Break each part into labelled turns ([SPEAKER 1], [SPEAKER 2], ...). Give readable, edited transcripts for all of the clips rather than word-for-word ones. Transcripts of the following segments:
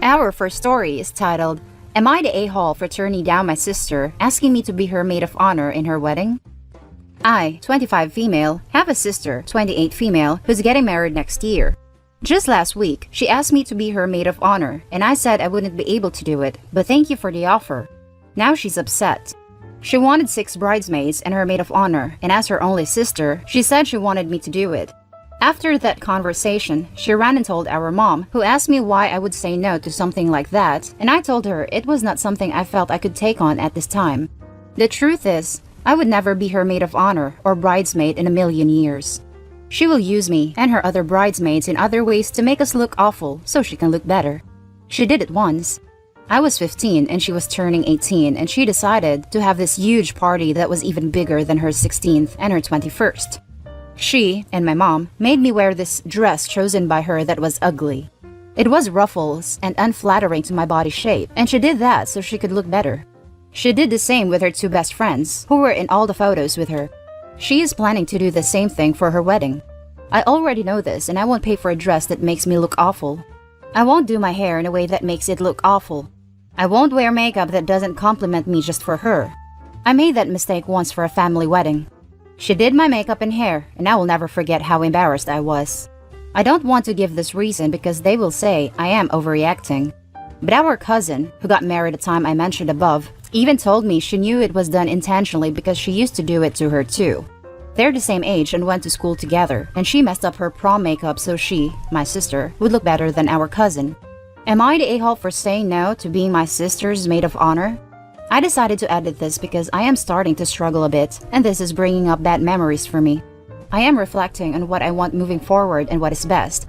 [SPEAKER 1] Our first story is titled, Am I the A-hole for turning down my sister asking me to be her maid of honor in her wedding? I, 25 female, have a sister, 28 female, who's getting married next year. Just last week, she asked me to be her maid of honor, and I said I wouldn't be able to do it, but thank you for the offer. Now she's upset. She wanted 6 bridesmaids and her maid of honor, and as her only sister, she said she wanted me to do it. After that conversation, she ran and told our mom, who asked me why I would say no to something like that, and I told her it was not something I felt I could take on at this time. The truth is, I would never be her maid of honor or bridesmaid in a million years. She will use me and her other bridesmaids in other ways to make us look awful so she can look better. She did it once. I was 15 and she was turning 18, and she decided to have this huge party that was even bigger than her 16th and her 21st. She and my mom made me wear this dress chosen by her that was ugly. It was ruffles and unflattering to my body shape, and she did that so she could look better. She did the same with her 2 best friends, who were in all the photos with her. She is planning to do the same thing for her wedding. I already know this, and I won't pay for a dress that makes me look awful. I won't do my hair in a way that makes it look awful. I won't wear makeup that doesn't compliment me just for her. I made that mistake once for a family wedding. She did my makeup and hair, and I will never forget how embarrassed I was. I don't want to give this reason because they will say I am overreacting. But our cousin, who got married the time I mentioned above, even told me she knew it was done intentionally because she used to do it to her too. They're the same age and went to school together, and she messed up her prom makeup so she, my sister, would look better than our cousin. Am I the a-hole for saying no to being my sister's maid of honor? I decided to edit this because I am starting to struggle a bit, and this is bringing up bad memories for me. I am reflecting on what I want moving forward and what is best.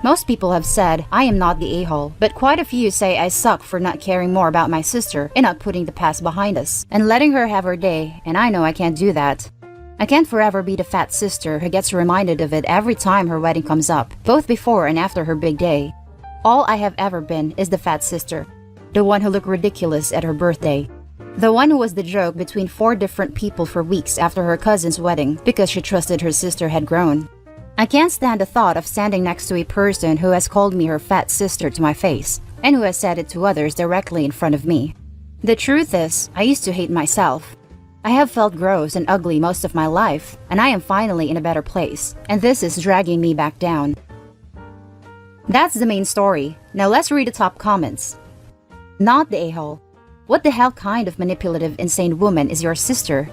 [SPEAKER 1] Most people have said I am not the a-hole, but quite a few say I suck for not caring more about my sister and not putting the past behind us and letting her have her day, and I know I can't do that. I can't forever be the fat sister who gets reminded of it every time her wedding comes up, both before and after her big day. All I have ever been is the fat sister, the one who looked ridiculous at her birthday. The one who was the joke between 4 different people for weeks after her cousin's wedding because she trusted her sister had grown. I can't stand the thought of standing next to a person who has called me her fat sister to my face, and who has said it to others directly in front of me. The truth is, I used to hate myself. I have felt gross and ugly most of my life, and I am finally in a better place, and this is dragging me back down. That's the main story. Now let's read the top comments. Not the a-hole. What the hell kind of manipulative, insane woman is your sister?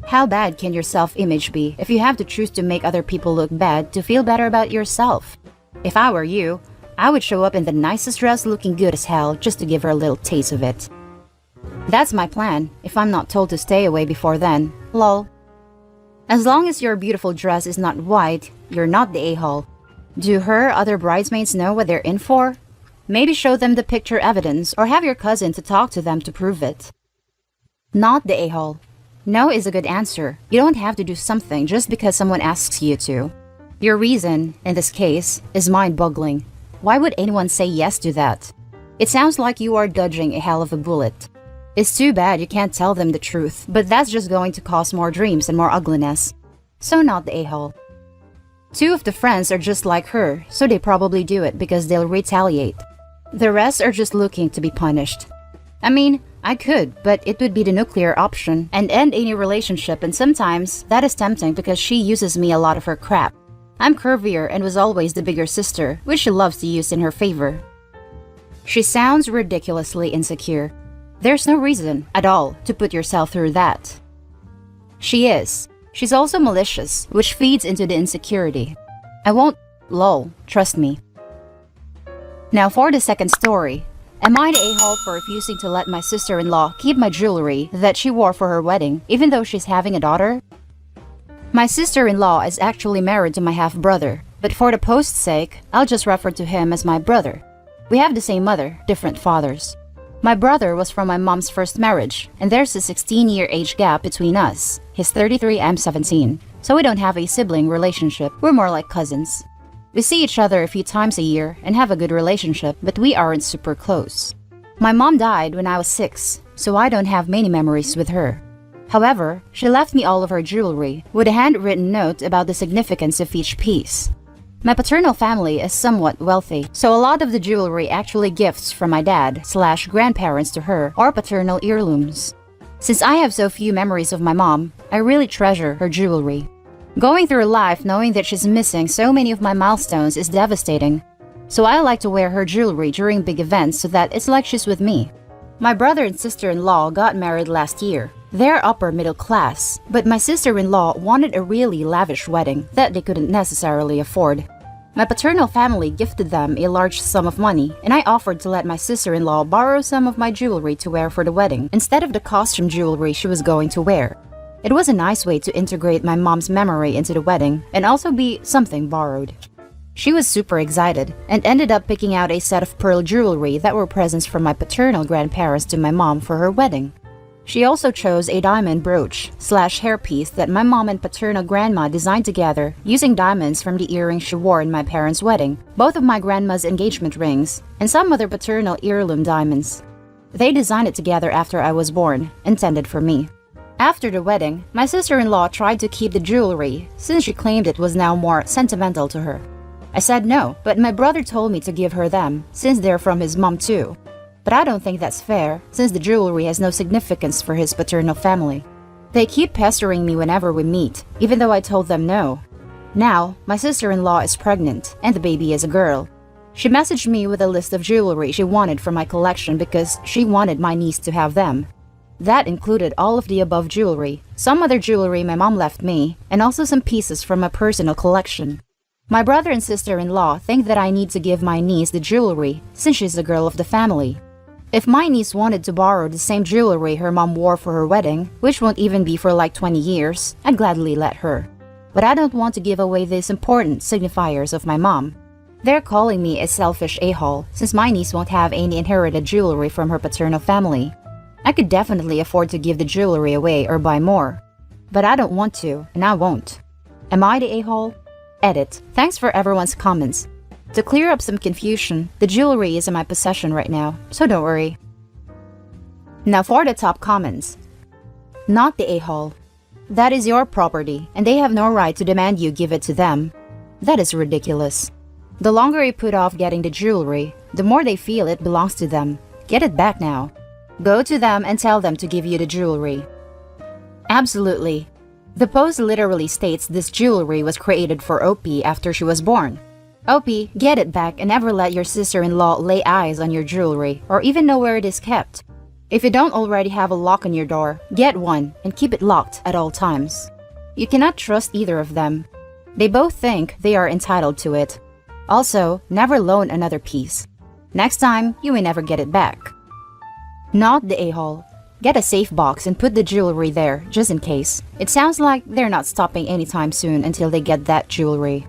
[SPEAKER 1] How bad can your self-image be if you have to choose to make other people look bad to feel better about yourself? If I were you, I would show up in the nicest dress looking good as hell just to give her a little taste of it. That's my plan, if I'm not told to stay away before then. Lol. As long as your beautiful dress is not white, you're not the a-hole. Do her other bridesmaids know what they're in for? Maybe show them the picture evidence or have your cousin to talk to them to prove it. Not the a-hole. No is a good answer. You don't have to do something just because someone asks you to. Your reason, in this case, is mind-boggling. Why would anyone say yes to that? It sounds like you are dodging a hell of a bullet. It's too bad you can't tell them the truth, but that's just going to cause more dreams and more ugliness. So not the a-hole. 2 of the friends are just like her, so they probably do it because they'll retaliate. The rest are just looking to be punished. I mean, I could, but it would be the nuclear option and end any relationship, and sometimes that is tempting because she uses me a lot of her crap. I'm curvier and was always the bigger sister, which she loves to use in her favor. She sounds ridiculously insecure. There's no reason at all to put yourself through that. She is. She's also malicious, which feeds into the insecurity. I won't lol, trust me. Now for the second story. Am I the a-hole for refusing to let my sister-in-law keep my jewelry that she wore for her wedding, even though she's having a daughter? My sister-in-law is actually married to my half-brother, but for the post's sake, I'll just refer to him as my brother. We have the same mother, different fathers. My brother was from my mom's first marriage, and there's a 16-year age gap between us. He's 33, I'm 17, so we don't have a sibling relationship, we're more like cousins. We see each other a few times a year and have a good relationship, but we aren't super close. My mom died when I was 6, so I don't have many memories with her. However, she left me all of her jewelry with a handwritten note about the significance of each piece. My paternal family is somewhat wealthy, so a lot of the jewelry actually gifts from my dad/grandparents to her or paternal heirlooms. Since I have so few memories of my mom, I really treasure her jewelry. Going through life knowing that she's missing so many of my milestones is devastating, so I like to wear her jewelry during big events so that it's like she's with me. My brother and sister-in-law got married last year. They're upper middle class, but my sister-in-law wanted a really lavish wedding that they couldn't necessarily afford. My paternal family gifted them a large sum of money, and I offered to let my sister-in-law borrow some of my jewelry to wear for the wedding instead of the costume jewelry she was going to wear. It was a nice way to integrate my mom's memory into the wedding and also be something borrowed. She was super excited and ended up picking out a set of pearl jewelry that were presents from my paternal grandparents to my mom for her wedding. She also chose a diamond brooch/hairpiece that my mom and paternal grandma designed together using diamonds from the earrings she wore in my parents' wedding, both of my grandma's engagement rings, and some other paternal heirloom diamonds. They designed it together after I was born, intended for me. After the wedding, my sister-in-law tried to keep the jewelry since she claimed it was now more sentimental to her. I said no, but my brother told me to give her them since they're from his mom too. But I don't think that's fair, since the jewelry has no significance for his paternal family. They keep pestering me whenever we meet, even though I told them no. Now, my sister-in-law is pregnant, and the baby is a girl. She messaged me with a list of jewelry she wanted from my collection because she wanted my niece to have them. That included all of the above jewelry, some other jewelry my mom left me, and also some pieces from my personal collection. My brother and sister-in-law think that I need to give my niece the jewelry since she's the girl of the family. If my niece wanted to borrow the same jewelry her mom wore for her wedding, which won't even be for like 20 years, I'd gladly let her. But I don't want to give away these important signifiers of my mom. They're calling me a selfish a-hole since my niece won't have any inherited jewelry from her paternal family. I could definitely afford to give the jewelry away or buy more. But I don't want to, and I won't. Am I the a-hole? Edit. Thanks for everyone's comments. To clear up some confusion, the jewelry is in my possession right now, so don't worry. Now for the top comments. Not the a-hole. That is your property, and they have no right to demand you give it to them. That is ridiculous. The longer you put off getting the jewelry, the more they feel it belongs to them. Get it back now. Go to them and tell them to give you the jewelry. Absolutely. The post literally states this jewelry was created for OP after she was born. OP, get it back and never let your sister-in-law lay eyes on your jewelry or even know where it is kept. If you don't already have a lock on your door, get one and keep it locked at all times. You cannot trust either of them. They both think they are entitled to it. Also, never loan another piece. Next time, you may never get it back. Not the a-hole. Get a safe box and put the jewelry there, just in case. It sounds like they're not stopping anytime soon until they get that jewelry.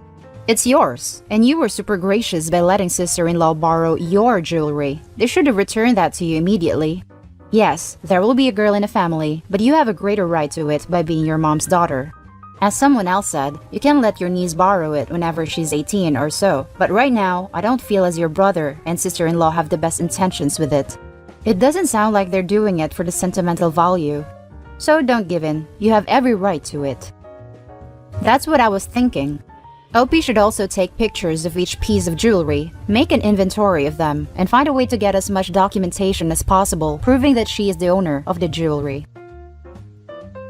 [SPEAKER 1] It's yours, and you were super gracious by letting sister-in-law borrow your jewelry. They should have returned that to you immediately. Yes, there will be a girl in the family, but you have a greater right to it by being your mom's daughter. As someone else said, you can let your niece borrow it whenever she's 18 or so, but right now, I don't feel as your brother and sister-in-law have the best intentions with it. It doesn't sound like they're doing it for the sentimental value. So don't give in, you have every right to it. That's what I was thinking. OP should also take pictures of each piece of jewelry, make an inventory of them, and find a way to get as much documentation as possible proving that she is the owner of the jewelry.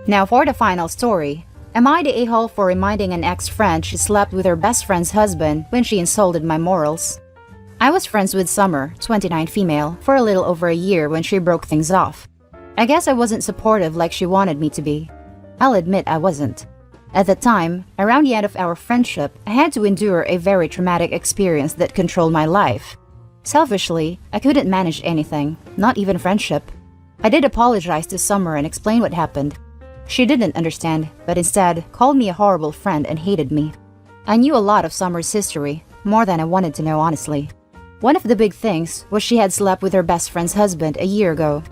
[SPEAKER 1] Now for the final story. Am I the a-hole for reminding an ex-friend she slept with her best friend's husband when she insulted my morals? I was friends with Summer, 29 female, for a little over a year when she broke things off. I guess I wasn't supportive like she wanted me to be. I'll admit I wasn't. At the time, around the end of our friendship, I had to endure a very traumatic experience that controlled my life. Selfishly, I couldn't manage anything, not even friendship. I did apologize to Summer and explain what happened. She didn't understand, but instead called me a horrible friend and hated me. I knew a lot of Summer's history, more than I wanted to know honestly. One of the big things was she had slept with her best friend's husband a year ago.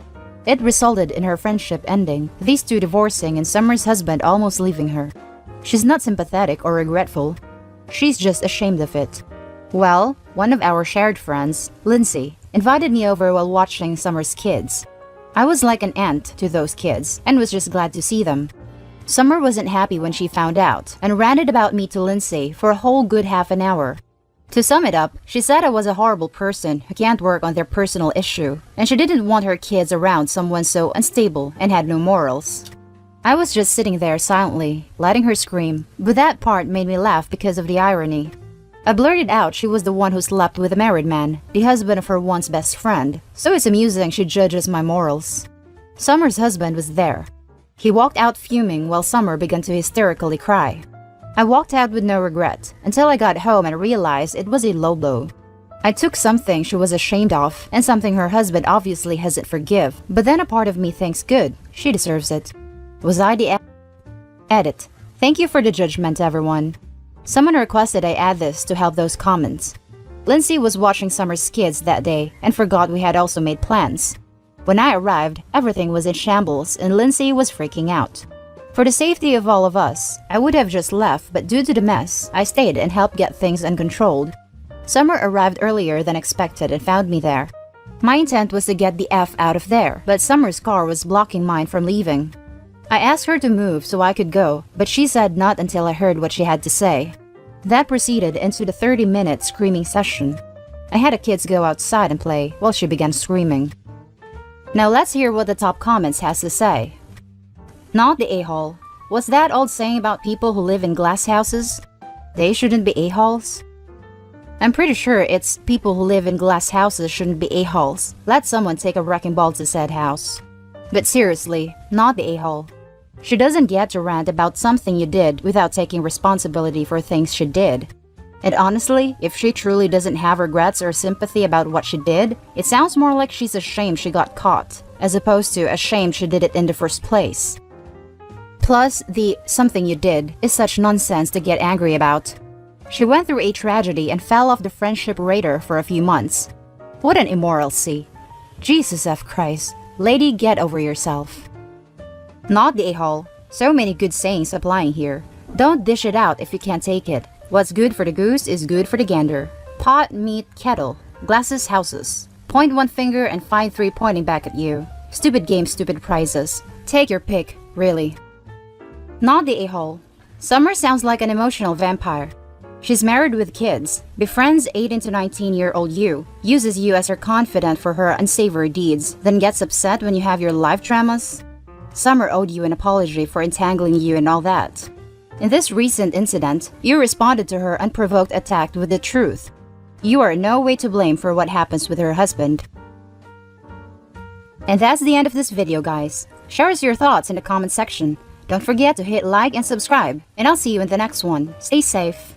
[SPEAKER 1] It resulted in her friendship ending, these two divorcing and Summer's husband almost leaving her. She's not sympathetic or regretful. She's just ashamed of it. Well, one of our shared friends, Lindsay, invited me over while watching Summer's kids. I was like an aunt to those kids and was just glad to see them. Summer wasn't happy when she found out and ranted about me to Lindsay for a whole good half an hour. To sum it up, she said I was a horrible person who can't work on their personal issue, and she didn't want her kids around someone so unstable and had no morals. I was just sitting there silently, letting her scream, but that part made me laugh because of the irony. I blurted out she was the one who slept with a married man, the husband of her once best friend, so it's amusing she judges my morals. Summer's husband was there. He walked out fuming while Summer began to hysterically cry. I walked out with no regret until I got home and realized it was a low blow. I took something she was ashamed of and something her husband obviously hasn't forgive, but then a part of me thinks good, she deserves it. Was I the edit? Thank you for the judgment, everyone. Someone requested I add this to help those comments. Lindsay was watching Summer's kids that day and forgot we had also made plans. When I arrived, everything was in shambles and Lindsay was freaking out. For the safety of all of us, I would have just left, but due to the mess, I stayed and helped get things uncontrolled. Summer arrived earlier than expected and found me there. My intent was to get the F out of there, but Summer's car was blocking mine from leaving. I asked her to move so I could go, but she said not until I heard what she had to say. That proceeded into the 30-minute screaming session. I had the kids go outside and play while she began screaming. Now let's hear what the top comments has to say. Not the a-hole. Was that old saying about people who live in glass houses? They shouldn't be a-holes? I'm pretty sure it's people who live in glass houses shouldn't be a-holes. Let someone take a wrecking ball to said house. But seriously, not the a-hole. She doesn't get to rant about something you did without taking responsibility for things she did. And honestly, if she truly doesn't have regrets or sympathy about what she did, it sounds more like she's ashamed she got caught, as opposed to ashamed she did it in the first place. Plus, the something you did is such nonsense to get angry about. She went through a tragedy and fell off the friendship radar for a few months. What an immoral C. Jesus F. Christ. Lady, get over yourself. Not the a-hole. So many good sayings applying here. Don't dish it out if you can't take it. What's good for the goose is good for the gander. Pot, meat, kettle. Glasses, houses. Point one finger and find three pointing back at you. Stupid game, stupid prizes. Take your pick, really. Not the a-hole. Summer sounds like an emotional vampire. She's married with kids, befriends 18 to 19-year-old you, uses you as her confidant for her unsavory deeds, then gets upset when you have your life dramas. Summer owed you an apology for entangling you and all that. In this recent incident, you responded to her unprovoked attack with the truth. You are in no way to blame for what happens with her husband. And that's the end of this video, guys. Share us your thoughts in the comment section. Don't forget to hit like and subscribe, and I'll see you in the next one. Stay safe.